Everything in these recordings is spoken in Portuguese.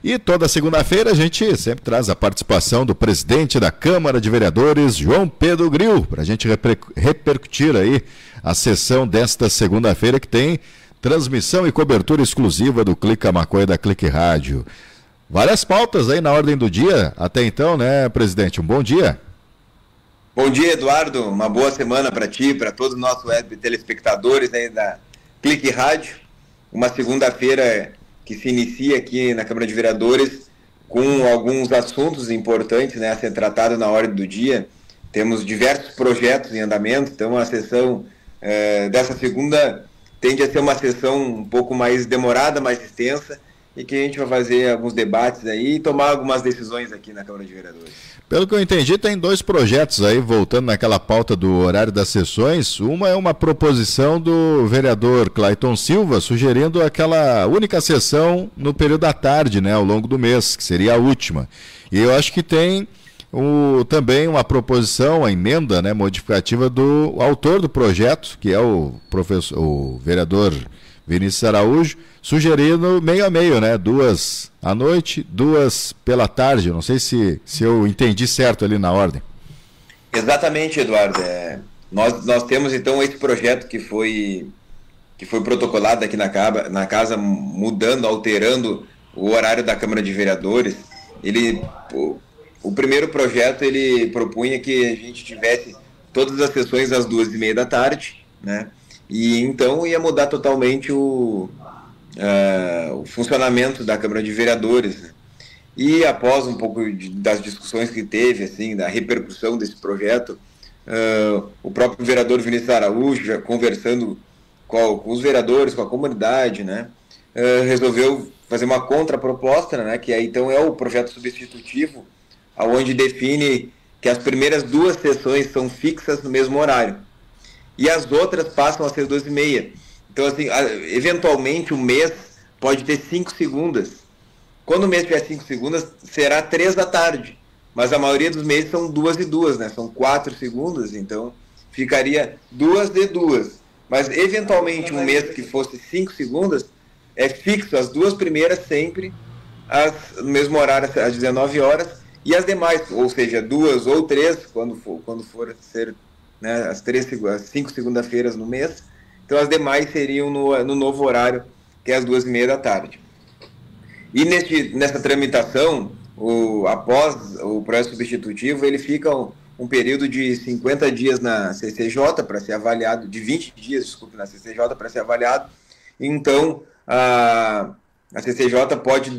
E toda segunda-feira a gente sempre traz a participação do presidente da Câmara de Vereadores, João Pedro Grill, para a gente repercutir aí a sessão desta segunda-feira, que tem transmissão e cobertura exclusiva do Clica Maconha da Clique Rádio. Várias pautas aí na ordem do dia até então, né, presidente? Um bom dia. Bom dia, Eduardo. Uma boa semana para ti, para todos os nossos web telespectadores aí da Clique Rádio. Uma segunda-feira que se inicia aqui na Câmara de Vereadores com alguns assuntos importantes, né, a ser tratado na ordem do dia. Temos diversos projetos em andamento, então a sessão dessa segunda tende a ser uma sessão um pouco mais demorada, mais extensa, e que a gente vai fazer alguns debates aí e tomar algumas decisões aqui na Câmara de Vereadores. Pelo que eu entendi, tem dois projetos aí, voltando naquela pauta do horário das sessões. Uma é uma proposição do vereador Clayton Silva, sugerindo aquela única sessão no período da tarde, né, ao longo do mês, que seria a última. E eu acho que tem também uma proposição, a emenda, né, modificativa do autor do projeto, que é o vereador Vinícius Araújo, sugerindo meio a meio, né? 2 à noite, 2 pela tarde. Não sei se eu entendi certo ali na ordem. Exatamente, Eduardo. Nós temos então esse projeto que foi protocolado aqui na casa, mudando, alterando o horário da Câmara de Vereadores. O primeiro projeto ele propunha que a gente tivesse todas as sessões às 2h30 da tarde, né? E então ia mudar totalmente o funcionamento da Câmara de Vereadores, né? E após um pouco das discussões que teve, assim, da repercussão desse projeto, o próprio vereador Vinícius Araújo, já conversando com os vereadores, com a comunidade, né, resolveu fazer uma contraproposta, né, que aí então é o projeto substitutivo, onde define que as primeiras 2 sessões são fixas no mesmo horário e as outras passam a ser 2h30. Então, assim, eventualmente o mês pode ter 5 segundas. Quando o mês tiver 5 segundas, será 3 da tarde. Mas a maioria dos meses são 2 e 2, né? São 4 segundas, então ficaria 2 de 2. Mas, eventualmente, um mês que fosse 5 segundas, é fixo as 2 primeiras sempre no mesmo horário, às 19 horas, e as demais, ou seja, 2 ou 3, quando for ser, né, as 5 segunda-feiras no mês. Então as demais seriam no novo horário, que é às 2h30 da tarde. E nessa tramitação, após o processo substitutivo, ele fica um período de 50 dias na CCJ para ser avaliado, de 20 dias, desculpe, na CCJ para ser avaliado. Então a CCJ pode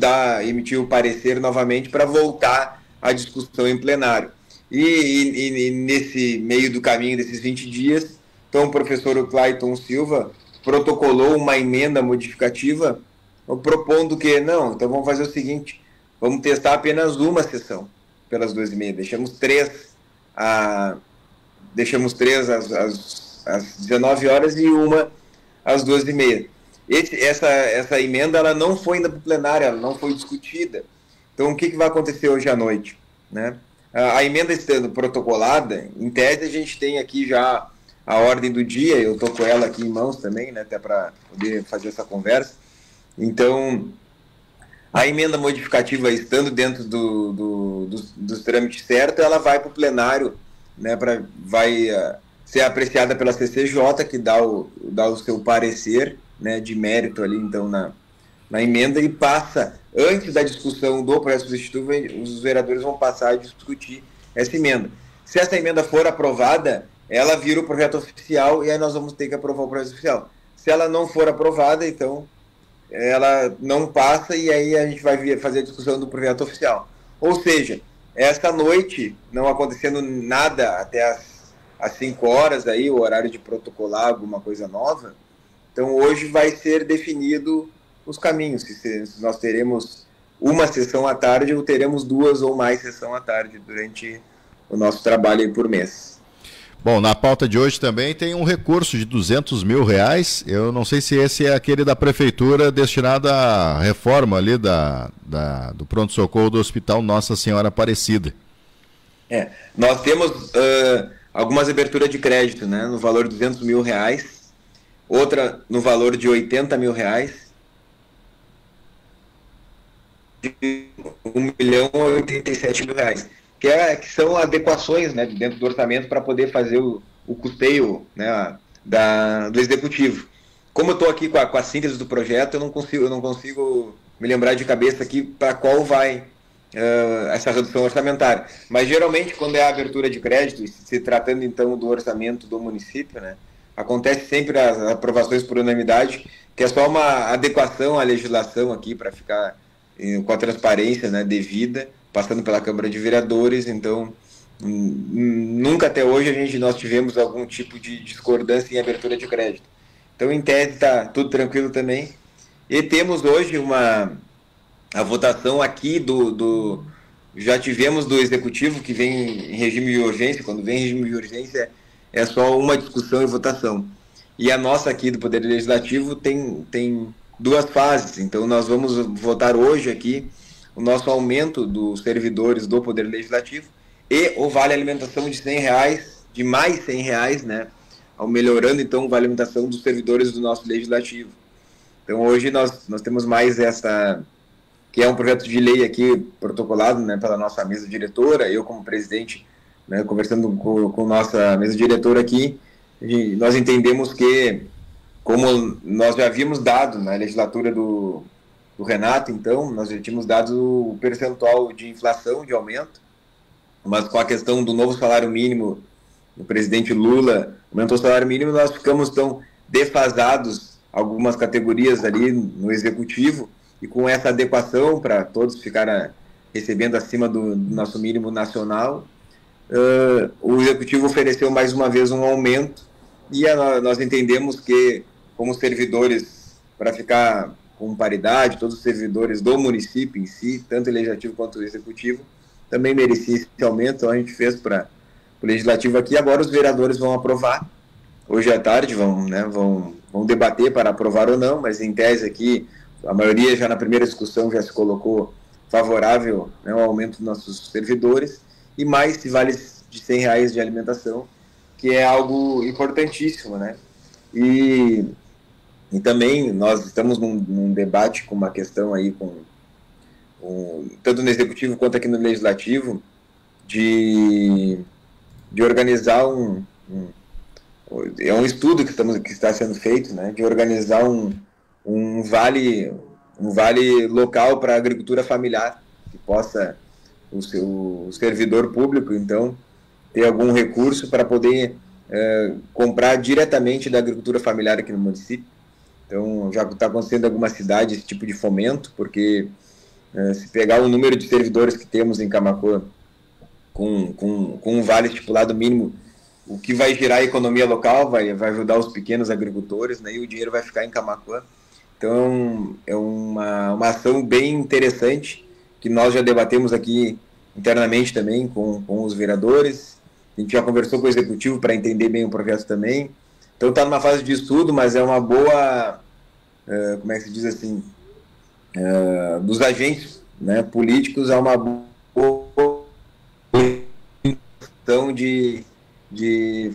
emitir o parecer novamente para voltar à discussão em plenário. E nesse meio do caminho desses 20 dias, então o professor Clayton Silva protocolou uma emenda modificativa propondo que, não, então vamos fazer o seguinte, vamos testar apenas uma sessão pelas 2h30, deixamos três às 19 horas e uma às 2h30. Essa emenda ela não foi ainda para o plenário, ela não foi discutida. Então o que vai acontecer hoje à noite, né? A emenda estando protocolada, em tese a gente tem aqui já a ordem do dia, eu estou com ela aqui em mãos também, né, até para poder fazer essa conversa. Então, a emenda modificativa estando dentro dos trâmites certos, ela vai para o plenário, né, vai ser apreciada pela CCJ, que dá o seu parecer, né, de mérito ali, então, na emenda, e passa, antes da discussão do projeto substitutivo, os vereadores vão passar a discutir essa emenda. Se essa emenda for aprovada, ela vira o projeto oficial e aí nós vamos ter que aprovar o projeto oficial. Se ela não for aprovada, então ela não passa e aí a gente vai fazer a discussão do projeto oficial. Ou seja, esta noite, não acontecendo nada até às 5 horas, aí, o horário de protocolar alguma coisa nova, então hoje vai ser definido os caminhos, se nós teremos uma sessão à tarde ou teremos 2 ou mais sessões à tarde durante o nosso trabalho aí por mês. Bom, na pauta de hoje também tem um recurso de R$200 mil. Eu não sei se esse é aquele da prefeitura destinado à reforma ali do pronto-socorro do Hospital Nossa Senhora Aparecida. Nós temos algumas aberturas de crédito, né, no valor de R$200 mil, outra no valor de R$80 mil, de 1.087.000 reais, que são adequações, né, dentro do orçamento para poder fazer o custeio, né, do executivo. Como eu estou aqui com a síntese do projeto, eu não consigo me lembrar de cabeça aqui para qual vai essa redução orçamentária. Mas geralmente quando é a abertura de crédito, se tratando então do orçamento do município, né, acontece sempre as aprovações por unanimidade, que é só uma adequação à legislação aqui para ficar com a transparência, né, devida, passando pela Câmara de Vereadores. Então, nunca até hoje nós tivemos algum tipo de discordância em abertura de crédito. Então, em tese, está tudo tranquilo também. E temos hoje a votação aqui já tivemos do Executivo, que vem em regime de urgência. Quando vem em regime de urgência, é só uma discussão e votação. E a nossa aqui do Poder Legislativo tem duas fases. Então, nós vamos votar hoje aqui o nosso aumento dos servidores do Poder Legislativo e o Vale Alimentação de R$100, de mais R$100, né? Melhorando, então, o Vale Alimentação dos servidores do nosso Legislativo. Então, hoje nós temos mais essa, que é um projeto de lei aqui protocolado, né, pela nossa mesa diretora, eu como presidente, né, conversando com nossa mesa diretora aqui, nós entendemos que, como nós já havíamos dado na legislatura do Renato, então, nós já tínhamos dado o percentual de inflação, de aumento, mas com a questão do novo salário mínimo, o presidente Lula aumentou o salário mínimo, nós ficamos tão defasados algumas categorias ali no executivo, e com essa adequação para todos ficarem recebendo acima do nosso mínimo nacional, o executivo ofereceu mais uma vez um aumento, e nós entendemos que, como servidores, para ficar com paridade, todos os servidores do município em si, tanto o legislativo quanto o executivo, também merecia esse aumento. Então a gente fez para o legislativo aqui. Agora os vereadores vão aprovar hoje à tarde, vão debater para aprovar ou não, mas em tese aqui a maioria já na primeira discussão já se colocou favorável, né, ao aumento dos nossos servidores, e mais se vale de R$100 de alimentação, que é algo importantíssimo, né? E também nós estamos num debate com uma questão aí, tanto no Executivo quanto aqui no Legislativo, de organizar é um estudo que está sendo feito, né, de organizar um vale local para a agricultura familiar, que possa o servidor público, então, ter algum recurso para poder comprar diretamente da agricultura familiar aqui no município. Então, já está acontecendo em algumas cidades esse tipo de fomento, porque se pegar o número de servidores que temos em Camaquã, com um vale estipulado mínimo, o que vai gerar a economia local, vai ajudar os pequenos agricultores, né, e o dinheiro vai ficar em Camaquã. Então, é uma ação bem interessante, que nós já debatemos aqui internamente também com os vereadores. A gente já conversou com o Executivo para entender bem o projeto também. Então, está numa fase de estudo, mas é uma boa, como é que se diz assim, dos agentes, né, políticos, é uma boa questão de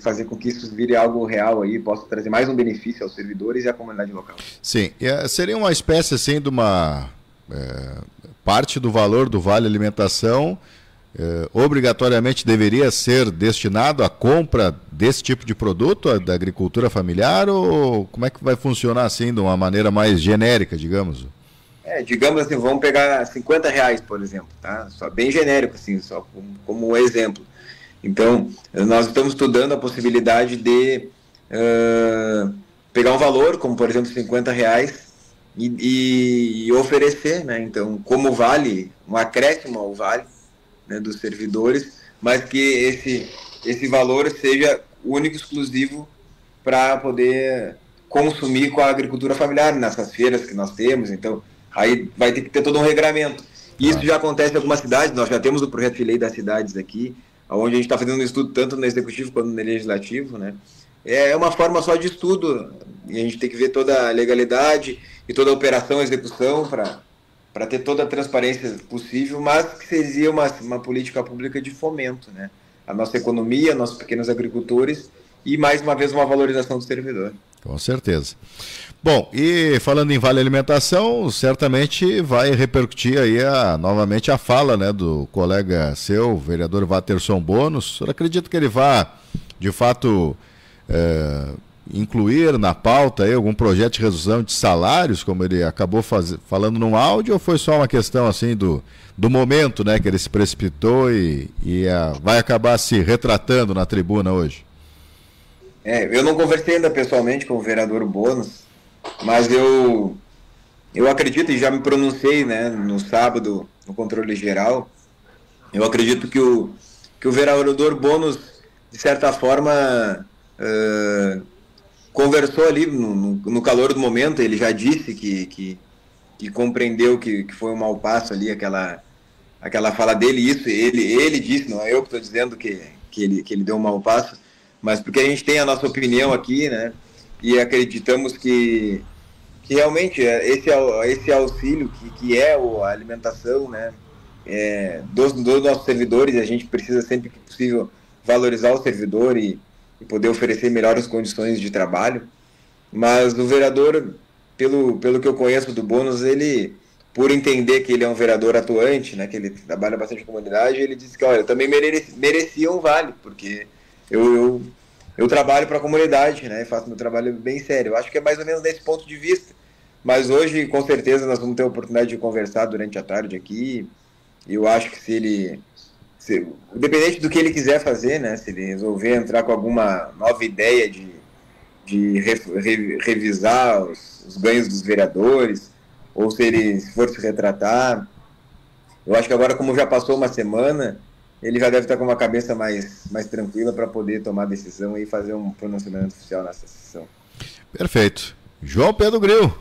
fazer com que isso vire algo real aí, possa trazer mais um benefício aos servidores e à comunidade local. Sim, seria uma espécie assim de uma parte do valor do Vale Alimentação obrigatoriamente deveria ser destinado à compra desse tipo de produto, da agricultura familiar, ou como é que vai funcionar assim de uma maneira mais genérica, digamos? Digamos assim, vamos pegar R$50, por exemplo, tá? Só bem genérico, assim, só como exemplo. Então, nós estamos estudando a possibilidade de pegar um valor, como por exemplo R$50, e oferecer, né? Então, como vale, um acréscimo ao vale, né, dos servidores, mas que esse valor seja único e exclusivo para poder consumir com a agricultura familiar nessas feiras que nós temos. Então, aí vai ter que ter todo um regramento. E isso já acontece em algumas cidades. Nós já temos o projeto de lei das cidades aqui, onde a gente está fazendo um estudo tanto no Executivo quanto no Legislativo, né? É uma forma só de estudo, e a gente tem que ver toda a legalidade e toda a operação e execução para ter toda a transparência possível, mas que seria uma política pública de fomento, né? A nossa economia, nossos pequenos agricultores, e mais uma vez uma valorização do servidor. Com certeza. Bom, e falando em Vale Alimentação, certamente vai repercutir aí novamente a fala, né, do colega seu, vereador Waterson Bônus. O senhor acredita que ele vá, de fato, incluir na pauta aí algum projeto de redução de salários, como ele acabou falando num áudio, ou foi só uma questão assim do momento, né, que ele se precipitou e vai acabar se retratando na tribuna hoje? Eu não conversei ainda pessoalmente com o vereador Bônus, mas eu acredito, e já me pronunciei, né, no sábado no controle geral, eu acredito que o vereador Bônus, de certa forma, conversou ali no calor do momento. Ele já disse que compreendeu que foi um mau passo ali, aquela fala dele. Isso ele disse, não é eu que estou dizendo que ele deu um mau passo, mas porque a gente tem a nossa opinião aqui, né, e acreditamos que realmente esse auxílio que é a alimentação, né, dos nossos servidores, a gente precisa sempre que possível valorizar o servidor e poder oferecer melhores condições de trabalho. Mas o vereador, pelo que eu conheço do Bônus, ele, por entender que ele é um vereador atuante, né, que ele trabalha bastante com comunidade, ele disse que, olha, eu também merecia um vale, porque eu trabalho para a comunidade, né, faço meu trabalho bem sério. Eu acho que é mais ou menos desse ponto de vista. Mas hoje, com certeza, nós vamos ter a oportunidade de conversar durante a tarde aqui. E eu acho que independente do que ele quiser fazer, né, se ele resolver entrar com alguma nova ideia de revisar os ganhos dos vereadores, ou se ele for se retratar, eu acho que agora, como já passou uma semana, ele já deve estar com uma cabeça mais tranquila para poder tomar decisão e fazer um pronunciamento oficial nessa sessão. Perfeito. João Pedro Gril,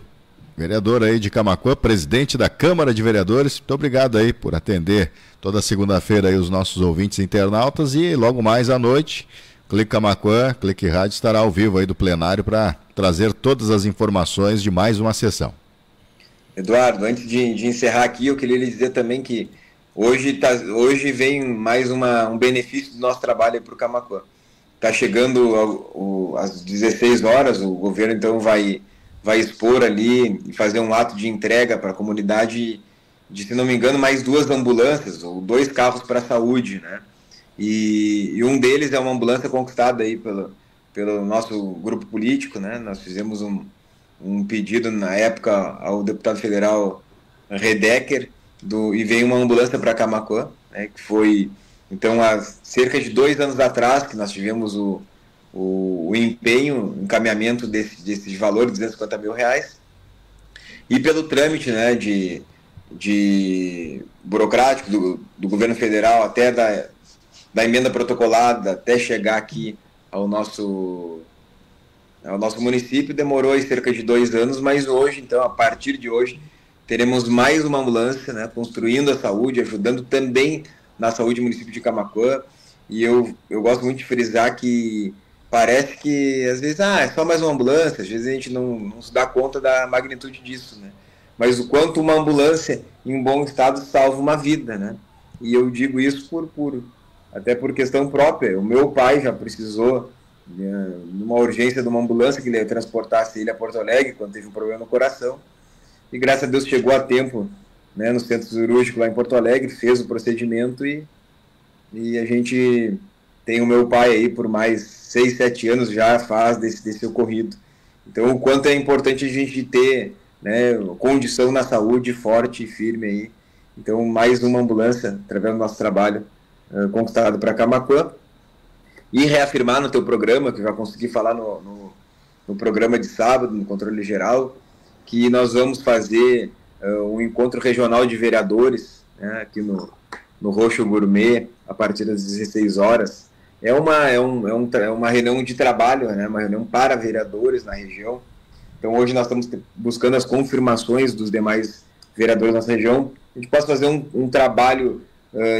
vereador aí de Camaquã, presidente da Câmara de Vereadores, muito obrigado aí por atender toda segunda-feira aí os nossos ouvintes internautas, e logo mais à noite, Clique Camaquã, Clique Rádio estará ao vivo aí do plenário para trazer todas as informações de mais uma sessão. Eduardo, antes de encerrar aqui, eu queria lhe dizer também que hoje vem mais um benefício do nosso trabalho para o Camaquã. Está chegando às 16 horas, o governo então vai expor ali e fazer um ato de entrega para a comunidade de, se não me engano, mais 2 ambulâncias, ou 2 carros para a saúde, né? E um deles é uma ambulância conquistada aí pelo nosso grupo político, né? Nós fizemos um pedido na época ao deputado federal Redecker, e veio uma ambulância para Camaquã, né? Que foi, então, há cerca de 2 anos atrás que nós tivemos o empenho, o encaminhamento desse valor de R$250 mil, e pelo trâmite, né, de burocrático do governo federal, até da emenda protocolada, até chegar aqui ao nosso município, demorou aí cerca de 2 anos, mas hoje, então, a partir de hoje, teremos mais uma ambulância, né, construindo a saúde, ajudando também na saúde do município de Camaquã. E eu gosto muito de frisar que parece que, às vezes, é só mais uma ambulância, às vezes a gente não se dá conta da magnitude disso, né? Mas o quanto uma ambulância em um bom estado salva uma vida, né? E eu digo isso até por questão própria. O meu pai já precisou, numa urgência, de uma ambulância que ele transportasse ele a Porto Alegre quando teve um problema no coração. E graças a Deus chegou a tempo, né, no centro cirúrgico lá em Porto Alegre, fez o procedimento e a gente tem o meu pai aí por mais 6, 7 anos já faz desse ocorrido. Então, o quanto é importante a gente ter, né, condição na saúde forte e firme aí. Então, mais uma ambulância, através do nosso trabalho, conquistado para Camaquã. E reafirmar no teu programa, que eu já consegui falar no programa de sábado, no controle geral, que nós vamos fazer um encontro regional de vereadores, né, aqui no Roxo Gourmet, a partir das 16 horas. É uma reunião de trabalho, né, uma reunião para vereadores na região. Então, hoje nós estamos buscando as confirmações dos demais vereadores da nossa região. A gente possa fazer um trabalho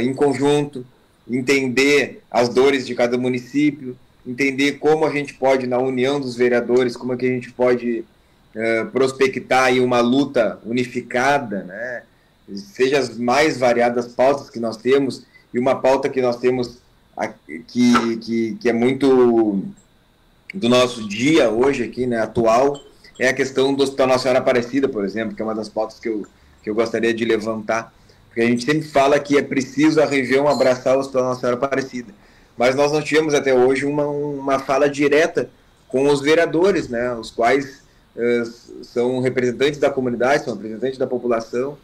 em conjunto, entender as dores de cada município, entender como a gente pode, na união dos vereadores, como é que a gente pode prospectar aí uma luta unificada, né? Seja as mais variadas pautas que nós temos, e uma pauta que nós temos que é muito do nosso dia hoje aqui, né, atual, é a questão do Hospital Nossa Senhora Aparecida, por exemplo, que é uma das pautas que eu gostaria de levantar, porque a gente sempre fala que é preciso a região abraçar o Hospital Nossa Senhora Aparecida, mas nós não tivemos até hoje uma fala direta com os vereadores, né, os quais são representantes da comunidade, são representantes da população,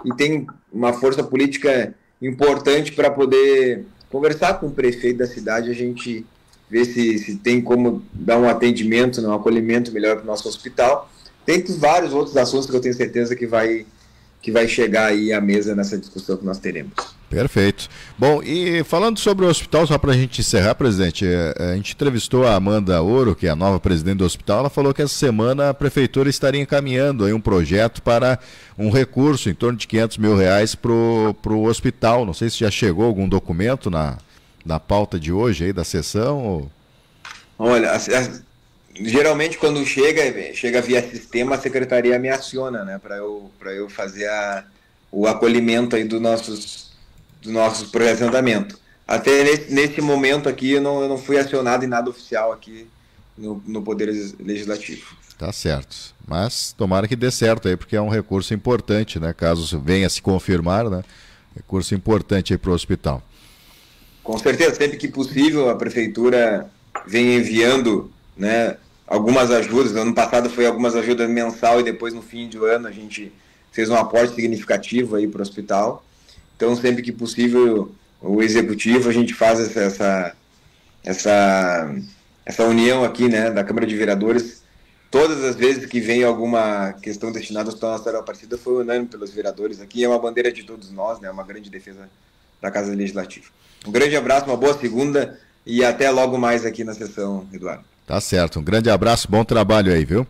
e tem uma força política importante para poder conversar com o prefeito da cidade, a gente ver se tem como dar um atendimento, um acolhimento melhor para o nosso hospital. Tem vários outros assuntos que eu tenho certeza que vai chegar aí à mesa nessa discussão que nós teremos. Perfeito. Bom, e falando sobre o hospital, só para a gente encerrar, presidente, a gente entrevistou a Amanda Ouro, que é a nova presidente do hospital. Ela falou que essa semana a prefeitura estaria encaminhando aí um projeto para um recurso em torno de R$500 mil para o hospital. Não sei se já chegou algum documento na pauta de hoje aí da sessão. Ou... Olha, geralmente quando chega via sistema, a secretaria me aciona, né, para eu fazer o acolhimento aí dos nossos projetos de andamento. Até nesse momento aqui eu não fui acionado em nada oficial aqui no Poder Legislativo. Tá certo, mas tomara que dê certo aí, porque é um recurso importante, né, caso venha a se confirmar, né, recurso importante aí para o hospital. Com certeza, sempre que possível a prefeitura vem enviando, né, algumas ajudas. Ano passado foi algumas ajudas mensal e depois no fim do ano a gente fez um aporte significativo aí para o hospital. Então, sempre que possível, o executivo, a gente faz essa união aqui, né, da Câmara de Vereadores. Todas as vezes que vem alguma questão destinada ao Hospital Nossa Senhora Aparecida, foi unânime pelos vereadores aqui. É uma bandeira de todos nós, né, uma grande defesa da Casa Legislativa. Um grande abraço, uma boa segunda e até logo mais aqui na sessão, Eduardo. Tá certo, um grande abraço, bom trabalho aí, viu?